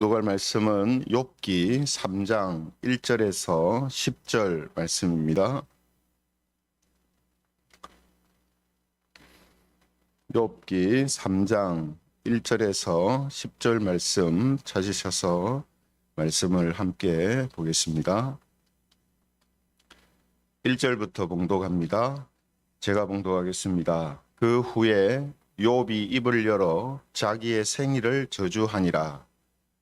교독할 말씀은 욥기 3장 1절에서 10절 말씀입니다. 욥기 3장 1절에서 10절 말씀 찾으셔서 말씀을 함께 보겠습니다. 1절부터 봉독합니다. 제가 봉독하겠습니다. 그 후에 욥이 입을 열어 자기의 생일을 저주하니라.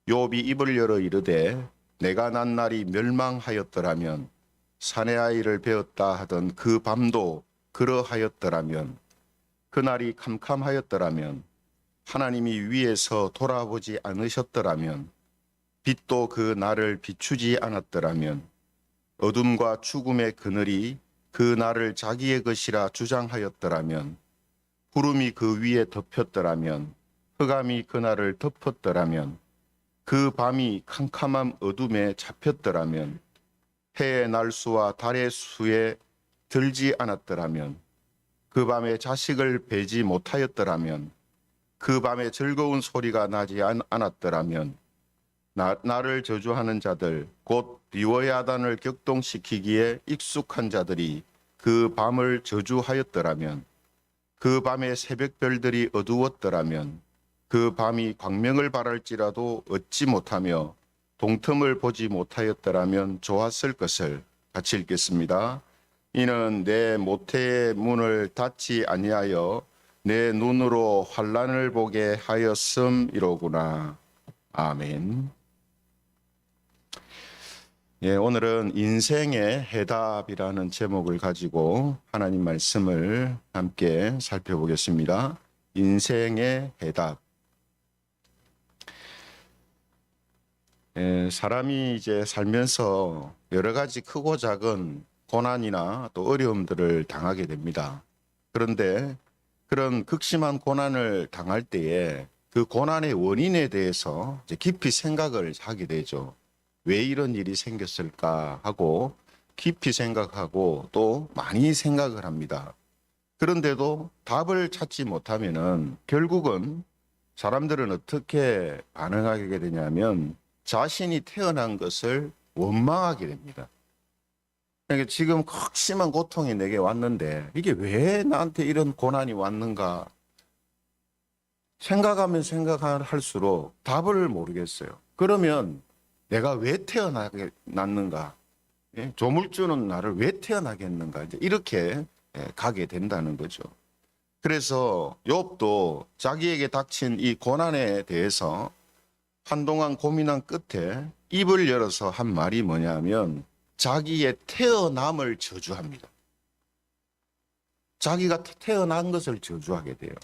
욥이 입을 열어 이르되 내가 난 날이 멸망하였더라면 사내 아이를 베었다 하던 그 밤도 그러하였더라면 그날이 캄캄하였더라면 하나님이 위에서 돌아보지 않으셨더라면 빛도 그 날을 비추지 않았더라면 어둠과 죽음의 그늘이 그 날을 자기의 것이라 주장하였더라면 구름이 그 위에 덮였더라면 흑암이 그 날을 덮었더라면 그 밤이 캄캄한 어둠에 잡혔더라면 해의 날수와 달의 수에 들지 않았더라면 그 밤에 자식을 베지 못하였더라면 그 밤에 즐거운 소리가 나지 않았더라면 나를 저주하는 자들 곧 비워야단을 격동시키기에 익숙한 자들이 그 밤을 저주하였더라면 그 밤에 새벽별들이 어두웠더라면 그 밤이 광명을 발할지라도 얻지 못하며 동틈을 보지 못하였더라면 좋았을 것을. 같이 읽겠습니다. 이는 내 모태의 문을 닫지 아니하여 내 눈으로 환난을 보게 하였음이로구나. 아멘. 오늘은 인생의 해답이라는 제목을 가지고 하나님 말씀을 함께 살펴보겠습니다. 인생의 해답. 사람이 이제 살면서 여러 가지 크고 작은 고난이나 또 어려움들을 당하게 됩니다. 그런데 그런 극심한 고난을 당할 때에 그 고난의 원인에 대해서 이제 깊이 생각을 하게 되죠. 왜 이런 일이 생겼을까 하고 깊이 생각하고 또 많이 생각을 합니다. 그런데도 답을 찾지 못하면은 결국은 사람들은 어떻게 반응하게 되냐면 자신이 태어난 것을 원망하게 됩니다. 그러니까 지금 극심한 고통이 내게 왔는데 이게 왜 나한테 이런 고난이 왔는가 생각하면 생각할수록 답을 모르겠어요. 그러면 내가 왜 태어났는가? 조물주는 나를 왜 태어나겠는가? 이제 이렇게 가게 된다는 거죠. 그래서 욥도 자기에게 닥친 이 고난에 대해서 한동안 고민한 끝에 입을 열어서 한 말이 뭐냐면 자기의 태어남을 저주합니다. 자기가 태어난 것을 저주하게 돼요.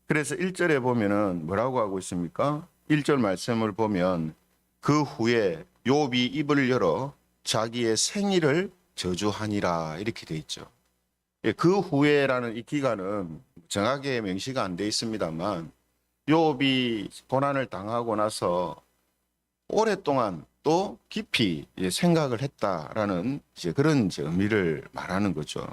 그래서 1절에 보면은 뭐라고 하고 있습니까? 1절 말씀을 보면 그 후에 욥이 입을 열어 자기의 생일을 저주하니라 이렇게 돼 있죠. 그 후에라는 이 기간은 정확하게 명시가 안 돼 있습니다만 욥이 고난을 당하고 나서 오랫동안 또 깊이 생각을 했다라는 그런 의미를 말하는 거죠.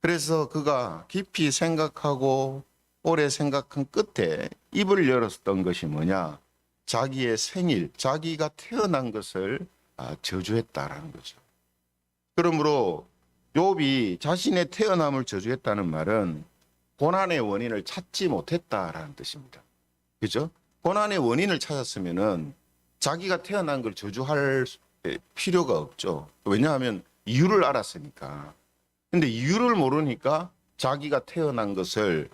그래서 그가 깊이 생각하고 오래 생각한 끝에 입을 열었던 것이 뭐냐? 자기의 생일, 자기가 태어난 것을 저주했다라는 거죠. 그러므로 욥이 자신의 태어남을 저주했다는 말은 고난의 원인을 찾지 못했다라는 뜻입니다. 그죠? 고난의 원인을 찾았으면은 자기가 태어난 걸 저주할 필요가 없죠. 왜냐하면 이유를 알았으니까. 근데 이유를 모르니까 자기가 태어난 것을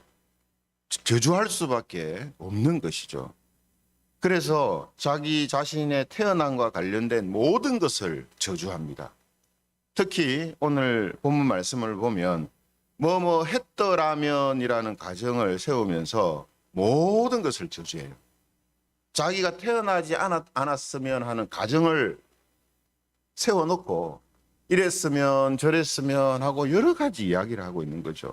저주할 수밖에 없는 것이죠. 그래서 자기 자신의 태어남과 관련된 모든 것을 저주합니다. 특히 오늘 본문 말씀을 보면 뭐뭐 했더라면이라는 가정을 세우면서 모든 것을 저주해요. 자기가 태어나지 않았으면 하는 가정을 세워놓고 이랬으면 저랬으면 하고 여러 가지 이야기를 하고 있는 거죠.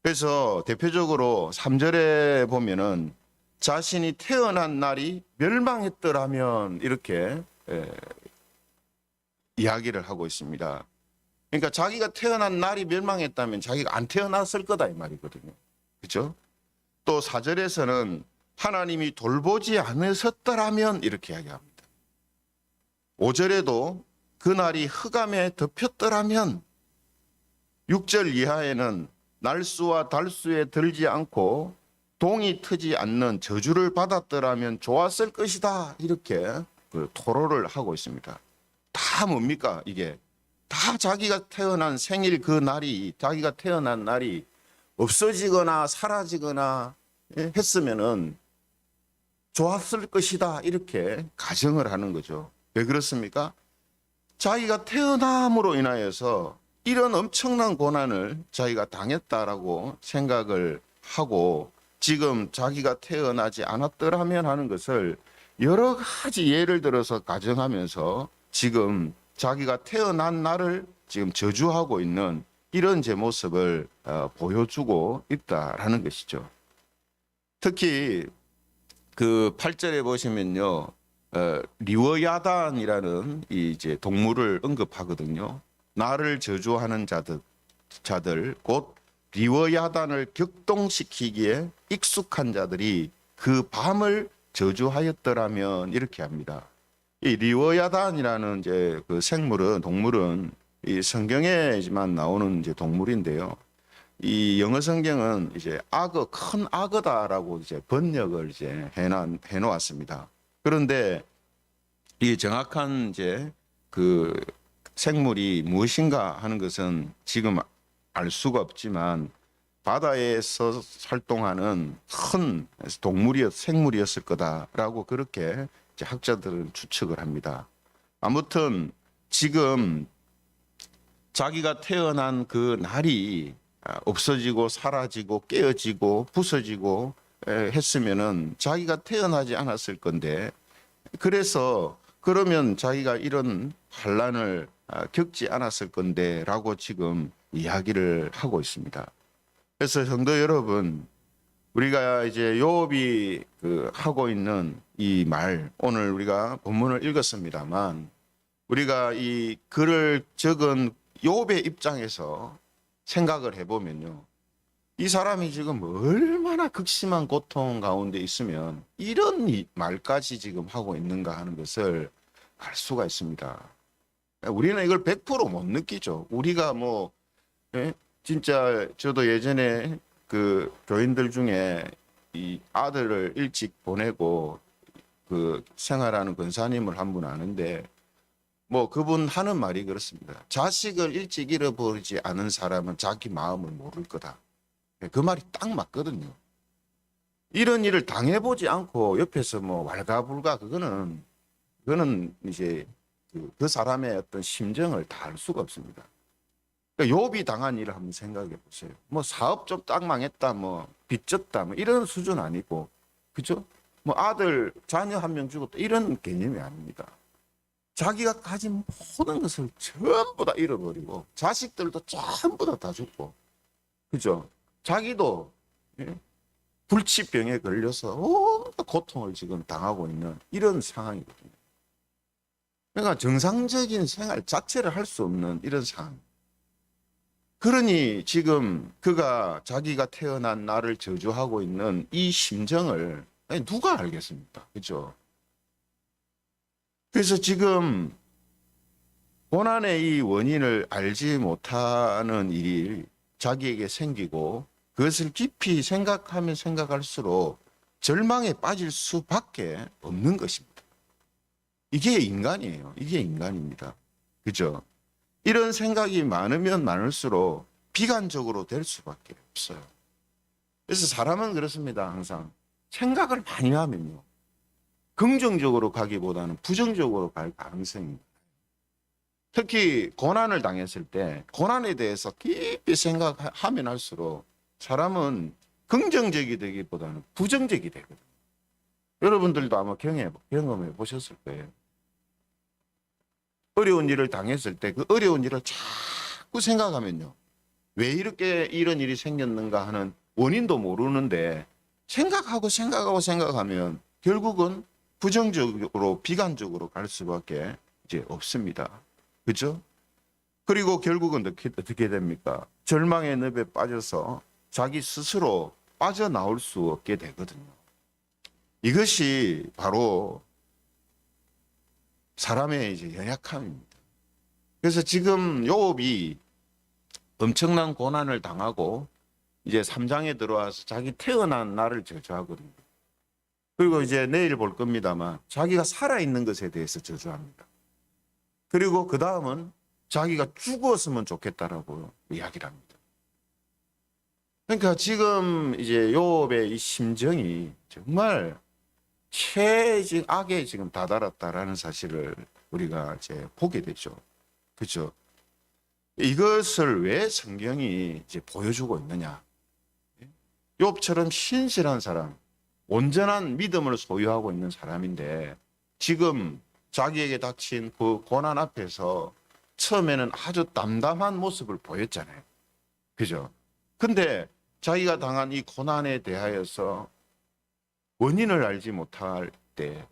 그래서 대표적으로 3절에 보면은 자신이 태어난 날이 멸망했더라면 이렇게 이야기를 하고 있습니다. 그러니까 자기가 태어난 날이 멸망했다면 자기가 안 태어났을 거다 이 말이거든요. 그렇죠? 또 4절에서는 하나님이 돌보지 않으셨더라면 이렇게 이야기합니다. 5절에도 그날이 흑암에 덮였더라면 6절 이하에는 날수와 달수에 들지 않고 동이 트지 않는 저주를 받았더라면 좋았을 것이다. 이렇게 토로를 하고 있습니다. 다 뭡니까? 이게 다 자기가 태어난 생일 그 날이, 자기가 태어난 날이 없어지거나 사라지거나 했으면은 좋았을 것이다. 이렇게 가정을 하는 거죠. 왜 그렇습니까? 자기가 태어남으로 인하여서 이런 엄청난 고난을 자기가 당했다라고 생각을 하고 지금 자기가 태어나지 않았더라면 하는 것을 여러 가지 예를 들어서 가정하면서 지금 자기가 태어난 날을 지금 저주하고 있는 이런 제 모습을 보여주고 있다라는 것이죠. 특히 그 8절에 보시면요, 리워야단이라는 이제 동물을 언급하거든요. 나를 저주하는 자들 곧 리워야단을 격동시키기에 익숙한 자들이 그 밤을 저주하였더라면 이렇게 합니다. 이 리워야단이라는 이제 그 동물은 이 성경에만 나오는 이제 동물인데요. 이 영어 성경은 이제 큰 악어다라고 이제 번역을 이제 해놓았습니다. 그런데 이 정확한 이제 그 생물이 무엇인가 하는 것은 지금 알 수가 없지만 바다에서 활동하는 큰 생물이었을 거다라고 그렇게 이제 학자들은 추측을 합니다. 아무튼 지금 자기가 태어난 그 날이 없어지고 사라지고 깨어지고 부서지고 했으면은 자기가 태어나지 않았을 건데, 그래서 그러면 자기가 이런 환난을 겪지 않았을 건데라고 지금 이야기를 하고 있습니다. 그래서 성도 여러분, 우리가 이제 욥이 하고 있는 이 말, 오늘 우리가 본문을 읽었습니다만 우리가 이 글을 적은 욥의 입장에서 생각을 해보면요, 이 사람이 지금 얼마나 극심한 고통 가운데 있으면 이런 말까지 지금 하고 있는가 하는 것을 알 수가 있습니다. 우리는 이걸 100% 못 느끼죠. 우리가 진짜 저도 예전에 그 교인들 중에 이 아들을 일찍 보내고 그 생활하는 권사님을 한 분 아는데 그분 하는 말이 그렇습니다. 자식을 일찍 잃어버리지 않은 사람은 자기 마음을 모를 거다. 그 말이 딱 맞거든요. 이런 일을 당해보지 않고 옆에서 왈가불가 그거는 이제 그 사람의 어떤 심정을 다 알 수가 없습니다. 그러니까 욥이 당한 일을 한번 생각해 보세요. 사업 좀 딱 망했다, 빚 졌다, 이런 수준 아니고, 그죠? 아들, 자녀 한 명 죽었다, 이런 개념이 아닙니다. 자기가 가진 모든 것을 전부 다 잃어버리고, 자식들도 전부 다 죽고, 그죠? 자기도 불치병에 걸려서 온갖 고통을 지금 당하고 있는 이런 상황이거든요. 그러니까 정상적인 생활 자체를 할 수 없는 이런 상황. 그러니 지금 그가 자기가 태어난 날을 저주하고 있는 이 심정을 누가 알겠습니까? 그죠? 그래서 지금 고난의 이 원인을 알지 못하는 일이 자기에게 생기고 그것을 깊이 생각하면 생각할수록 절망에 빠질 수밖에 없는 것입니다. 이게 인간이에요. 이게 인간입니다. 그죠? 이런 생각이 많으면 많을수록 비관적으로 될 수밖에 없어요. 그래서 사람은 그렇습니다. 항상 생각을 많이 하면요, 긍정적으로 가기보다는 부정적으로 갈 가능성이 있어요. 특히 고난을 당했을 때 고난에 대해서 깊이 생각하면 할수록 사람은 긍정적이 되기보다는 부정적이 되거든요. 여러분들도 아마 경험해 보셨을 거예요. 어려운 일을 당했을 때 그 어려운 일을 자꾸 생각하면요, 왜 이렇게 이런 일이 생겼는가 하는 원인도 모르는데 생각하면 결국은 부정적으로 비관적으로 갈 수밖에 이제 없습니다. 그렇죠? 그리고 결국은 어떻게 됩니까? 절망의 늪에 빠져서 자기 스스로 빠져나올 수 없게 되거든요. 이것이 바로 사람의 이제 연약함입니다. 그래서 지금 욥이 엄청난 고난을 당하고 이제 3장에 들어와서 자기 태어난 날을 저주하거든요. 그리고 이제 내일 볼 겁니다만 자기가 살아있는 것에 대해서 저주합니다. 그리고 그 다음은 자기가 죽었으면 좋겠다라고 이야기를 합니다. 그러니까 지금 이제 욥의 이 심정이 정말 최악에 지금 다다랐다라는 사실을 우리가 이제 보게 되죠. 그렇죠? 이것을 왜 성경이 이제 보여주고 있느냐? 욥처럼 신실한 사람, 온전한 믿음을 소유하고 있는 사람인데 지금 자기에게 닥친 그 고난 앞에서 처음에는 아주 담담한 모습을 보였잖아요. 그죠? 근데 자기가 당한 이 고난에 대하여서 원인을 알지 못할 때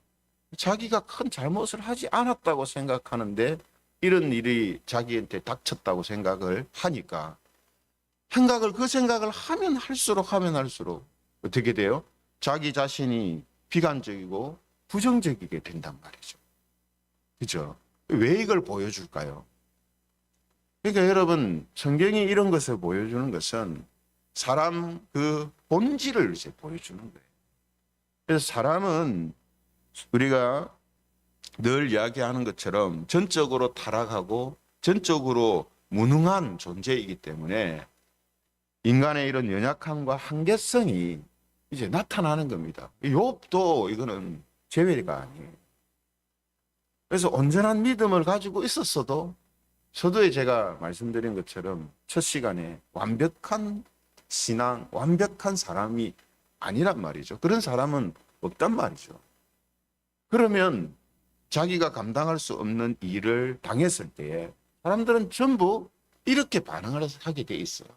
자기가 큰 잘못을 하지 않았다고 생각하는데 이런 일이 자기한테 닥쳤다고 생각을 하니까 그 생각을 하면 할수록 어떻게 돼요? 자기 자신이 비관적이고 부정적이게 된단 말이죠. 그죠? 왜 이걸 보여줄까요? 그러니까 여러분, 성경이 이런 것을 보여주는 것은 사람 그 본질을 이제 보여주는 거예요. 그래서 사람은 우리가 늘 이야기하는 것처럼 전적으로 타락하고 전적으로 무능한 존재이기 때문에 인간의 이런 연약함과 한계성이 이제 나타나는 겁니다. 욥도 이거는 제외가 아니에요. 그래서 온전한 믿음을 가지고 있었어도 서두에 제가 말씀드린 것처럼 첫 시간에 완벽한 신앙, 완벽한 사람이 아니란 말이죠. 그런 사람은 없단 말이죠. 그러면 자기가 감당할 수 없는 일을 당했을 때에 사람들은 전부 이렇게 반응을 하게 돼 있어요.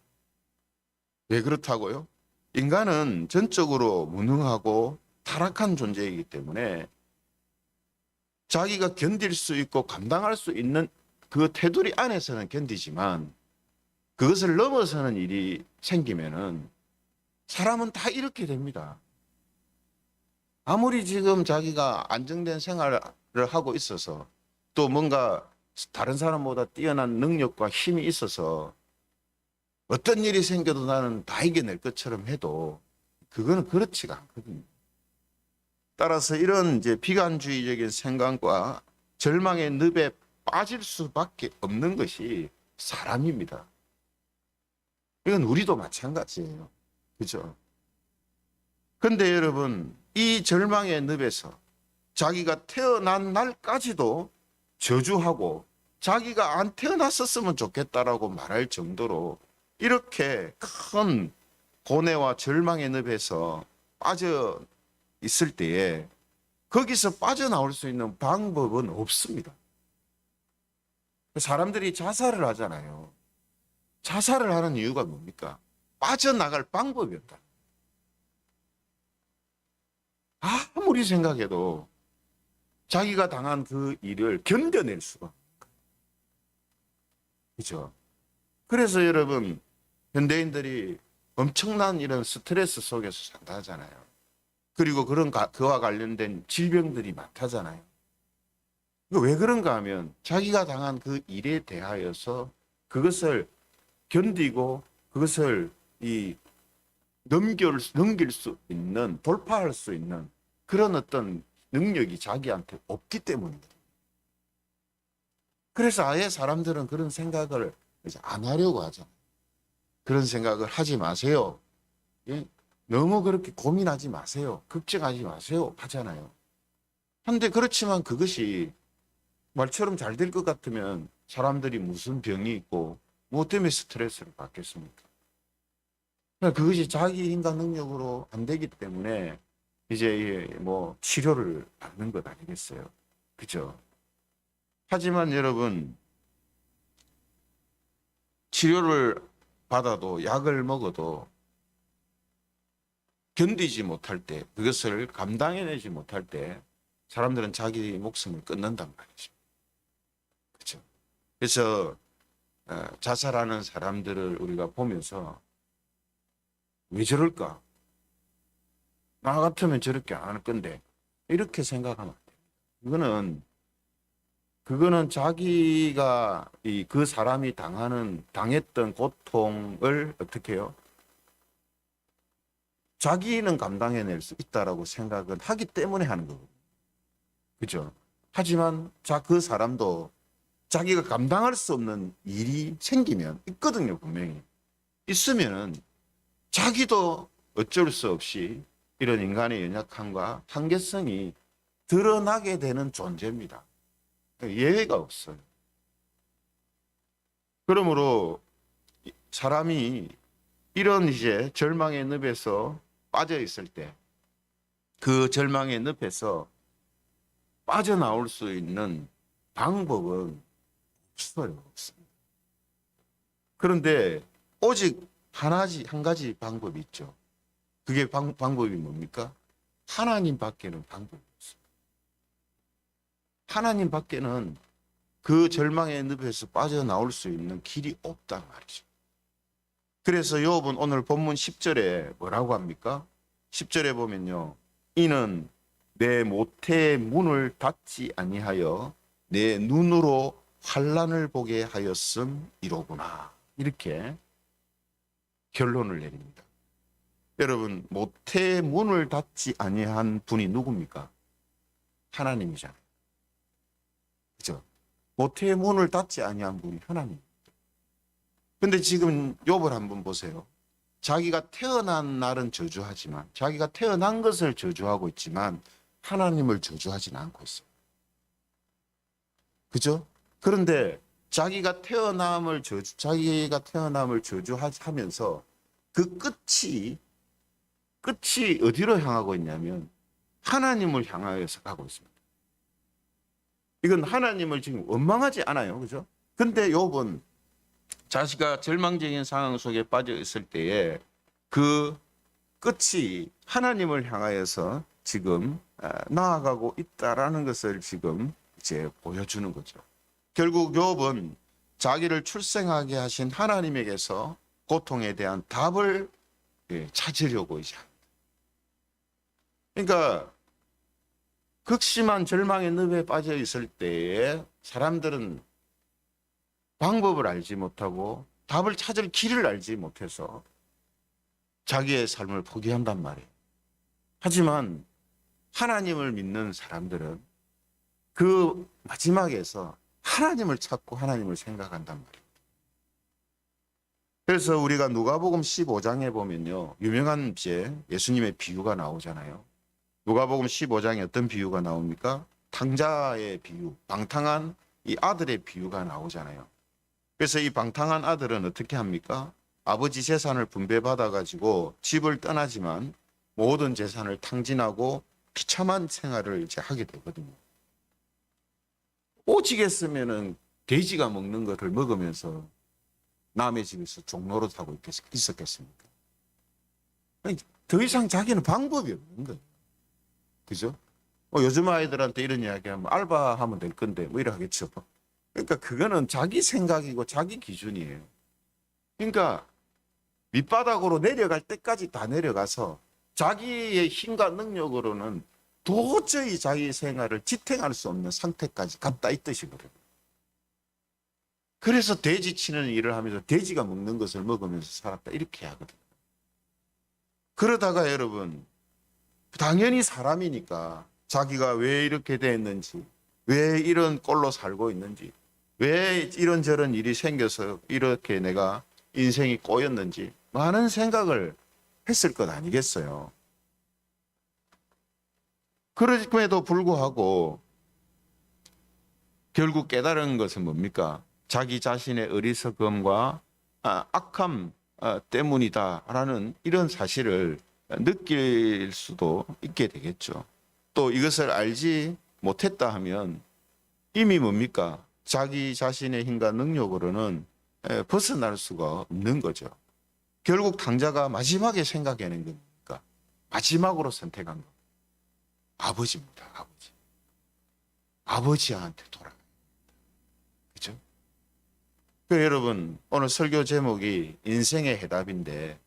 왜 그렇다고요? 인간은 전적으로 무능하고 타락한 존재이기 때문에 자기가 견딜 수 있고 감당할 수 있는 그 테두리 안에서는 견디지만 그것을 넘어서는 일이 생기면은 사람은 다 이렇게 됩니다. 아무리 지금 자기가 안정된 생활을 하고 있어서 또 뭔가 다른 사람보다 뛰어난 능력과 힘이 있어서 어떤 일이 생겨도 나는 다 이겨낼 것처럼 해도 그거는 그렇지가 않거든요. 따라서 이런 이제 비관주의적인 생각과 절망의 늪에 빠질 수밖에 없는 것이 사람입니다. 이건 우리도 마찬가지예요. 그죠? 근데 여러분, 이 절망의 늪에서 자기가 태어난 날까지도 저주하고 자기가 안 태어났었으면 좋겠다라고 말할 정도로 이렇게 큰 고뇌와 절망의 늪에서 빠져 있을 때에 거기서 빠져나올 수 있는 방법은 없습니다. 사람들이 자살을 하잖아요. 자살을 하는 이유가 뭡니까? 빠져나갈 방법이 없다. 아무리 생각해도 자기가 당한 그 일을 견뎌낼 수가 없어요. 그렇죠? 그래서 여러분, 현대인들이 엄청난 이런 스트레스 속에서 산다 하잖아요. 그리고 그와 관련된 질병들이 많다잖아요. 왜 그런가 하면 자기가 당한 그 일에 대하여서 그것을 견디고 그것을 넘길 수 있는, 돌파할 수 있는 그런 어떤 능력이 자기한테 없기 때문입니다. 그래서 아예 사람들은 그런 생각을 이제 안 하려고 하잖아요. 그런 생각을 하지 마세요. 너무 그렇게 고민하지 마세요. 걱정하지 마세요. 하잖아요. 한데 그렇지만 그것이 말처럼 잘 될 것 같으면 사람들이 무슨 병이 있고 무엇 때문에 스트레스를 받겠습니까? 그것이 자기 인간 능력으로 안 되기 때문에 이제 뭐 치료를 받는 것 아니겠어요? 그죠? 하지만 여러분, 치료를 받아도 약을 먹어도 견디지 못할 때, 그것을 감당해내지 못할 때 사람들은 자기 목숨을 끊는단 말이죠. 그렇죠? 그래서 자살하는 사람들을 우리가 보면서 왜 저럴까? 나 같으면 저렇게 안 할 건데 이렇게 생각하면 안 돼요. 그거는 자기가 그 사람이 당했던 고통을 어떻게 해요? 자기는 감당해낼 수 있다라고 생각은 하기 때문에 하는 거거든요. 그죠? 하지만 그 사람도 자기가 감당할 수 없는 일이 생기면 있거든요, 분명히. 있으면은 자기도 어쩔 수 없이 이런 인간의 연약함과 한계성이 드러나게 되는 존재입니다. 예외가 없어요. 그러므로 사람이 이런 이제 절망의 늪에서 빠져 있을 때 그 절망의 늪에서 빠져나올 수 있는 방법은 없어요. 없습니다. 그런데 오직 한 가지 방법이 있죠. 그게 방법이 뭡니까? 하나님 밖에는 방법이 없습니다. 하나님 밖에는 그 절망의 늪에서 빠져나올 수 있는 길이 없단 말이죠. 그래서 욥은 오늘 본문 10절에 뭐라고 합니까? 10절에 보면요. 이는 내 모태의 문을 닫지 아니하여 내 눈으로 환난을 보게 하였음이로구나. 이렇게 결론을 내립니다. 여러분, 모태의 문을 닫지 아니한 분이 누굽니까? 하나님이잖아요. 그죠? 모태의 문을 닫지 아니한 분이 하나님. 근데 지금 욥을 한번 보세요. 자기가 태어난 날은 저주하지만, 자기가 태어난 것을 저주하고 있지만 하나님을 저주하지는 않고 있어요. 그죠? 그런데 자기가 태어남을 저주하면서 그 끝이 어디로 향하고 있냐면 하나님을 향하여서 가고 있습니다. 이건 하나님을 지금 원망하지 않아요. 그죠? 근데 욥은 자기가 절망적인 상황 속에 빠져 있을 때에 그 끝이 하나님을 향하여서 지금 나아가고 있다라는 것을 지금 이제 보여주는 거죠. 결국 욥은 자기를 출생하게 하신 하나님에게서 고통에 대한 답을 찾으려고 이제 합니다. 그러니까 극심한 절망의 늪에 빠져 있을 때에 사람들은 방법을 알지 못하고 답을 찾을 길을 알지 못해서 자기의 삶을 포기한단 말이에요. 하지만 하나님을 믿는 사람들은 그 마지막에서 하나님을 찾고 하나님을 생각한단 말이에요. 그래서 우리가 누가복음 15장에 보면요. 유명한 이제 예수님의 비유가 나오잖아요. 누가복음 15장에 어떤 비유가 나옵니까? 탕자의 비유, 방탕한 이 아들의 비유가 나오잖아요. 그래서 이 방탕한 아들은 어떻게 합니까? 아버지 재산을 분배받아 가지고 집을 떠나지만 모든 재산을 탕진하고 비참한 생활을 이제 하게 되거든요. 오직했으면은 돼지가 먹는 것을 먹으면서 남의 집에서 종로로 타고 있었겠습니까? 더 이상 자기는 방법이 없는 거예요. 그죠? 요즘 아이들한테 이런 이야기하면 알바하면 될 건데 뭐 이래 하겠죠. 그러니까 그거는 자기 생각이고 자기 기준이에요. 그러니까 밑바닥으로 내려갈 때까지 다 내려가서 자기의 힘과 능력으로는 도저히 자기 생활을 지탱할 수 없는 상태까지 갔다 이 뜻이거든요. 그래서 돼지 치는 일을 하면서 돼지가 먹는 것을 먹으면서 살았다 이렇게 하거든요. 그러다가 여러분 당연히 사람이니까 자기가 왜 이렇게 됐는지, 왜 이런 꼴로 살고 있는지, 왜 이런저런 일이 생겨서 이렇게 내가 인생이 꼬였는지 많은 생각을 했을 것 아니겠어요. 그럼에도 불구하고 결국 깨달은 것은 뭡니까? 자기 자신의 어리석음과 악함 때문이다라는 이런 사실을 느낄 수도 있게 되겠죠. 또 이것을 알지 못했다 하면 이미 뭡니까? 자기 자신의 힘과 능력으로는 벗어날 수가 없는 거죠. 결국 탕자가 마지막에 생각해낸 겁니까? 마지막으로 선택한 거. 아버지입니다. 아버지. 아버지한테 돌아가요. 그죠? 여러분, 오늘 설교 제목이 인생의 해답인데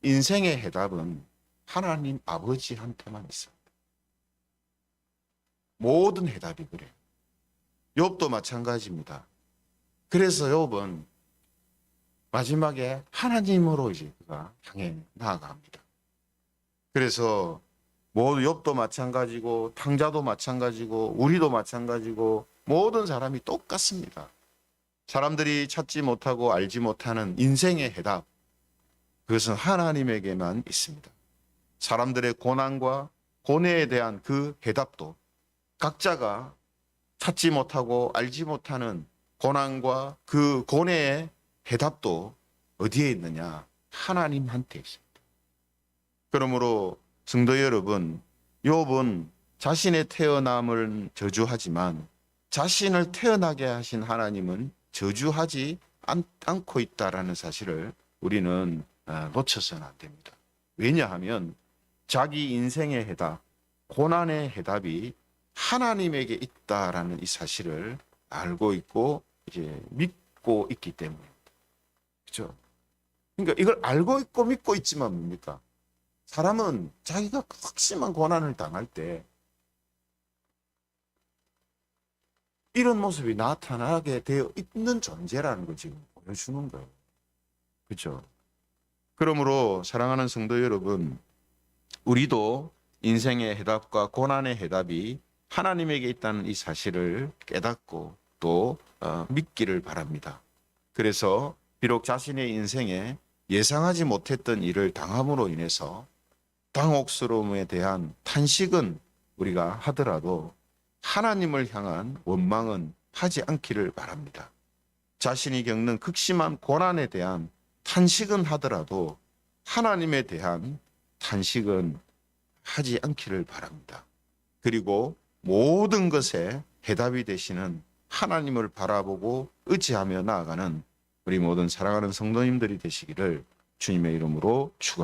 인생의 해답은 하나님 아버지한테만 있습니다. 모든 해답이 그래요. 욥도 마찬가지입니다. 그래서 욥은 마지막에 하나님으로 이제 그가 향해 나아갑니다. 그래서 모두 욥도 마찬가지고 탕자도 마찬가지고 우리도 마찬가지고 모든 사람이 똑같습니다. 사람들이 찾지 못하고 알지 못하는 인생의 해답, 그것은 하나님에게만 있습니다. 사람들의 고난과 고뇌에 대한 그 해답도 각자가 찾지 못하고 알지 못하는 고난과 그 고뇌의 해답도 어디에 있느냐? 하나님한테 있습니다. 그러므로 성도 여러분, 욥은 자신의 태어남을 저주하지만 자신을 태어나게 하신 하나님은 저주하지 않고 있다라는 사실을 우리는 놓쳐서는 안 됩니다. 왜냐하면 자기 인생의 해답, 고난의 해답이 하나님에게 있다라는 이 사실을 알고 있고 이제 믿고 있기 때문입니다. 그렇죠? 그러니까 이걸 알고 있고 믿고 있지만 뭡니까? 사람은 자기가 극심한 고난을 당할 때 이런 모습이 나타나게 되어 있는 존재라는 걸 지금 보여주는 거예요. 그렇죠? 그러므로 사랑하는 성도 여러분, 우리도 인생의 해답과 고난의 해답이 하나님에게 있다는 이 사실을 깨닫고 또 믿기를 바랍니다. 그래서 비록 자신의 인생에 예상하지 못했던 일을 당함으로 인해서 당혹스러움에 대한 탄식은 우리가 하더라도 하나님을 향한 원망은 하지 않기를 바랍니다. 자신이 겪는 극심한 고난에 대한 탄식은 하더라도 하나님에 대한 탄식은 하지 않기를 바랍니다. 그리고 모든 것에 해답이 되시는 하나님을 바라보고 의지하며 나아가는 우리 모든 사랑하는 성도님들이 되시기를 주님의 이름으로 축원합니다.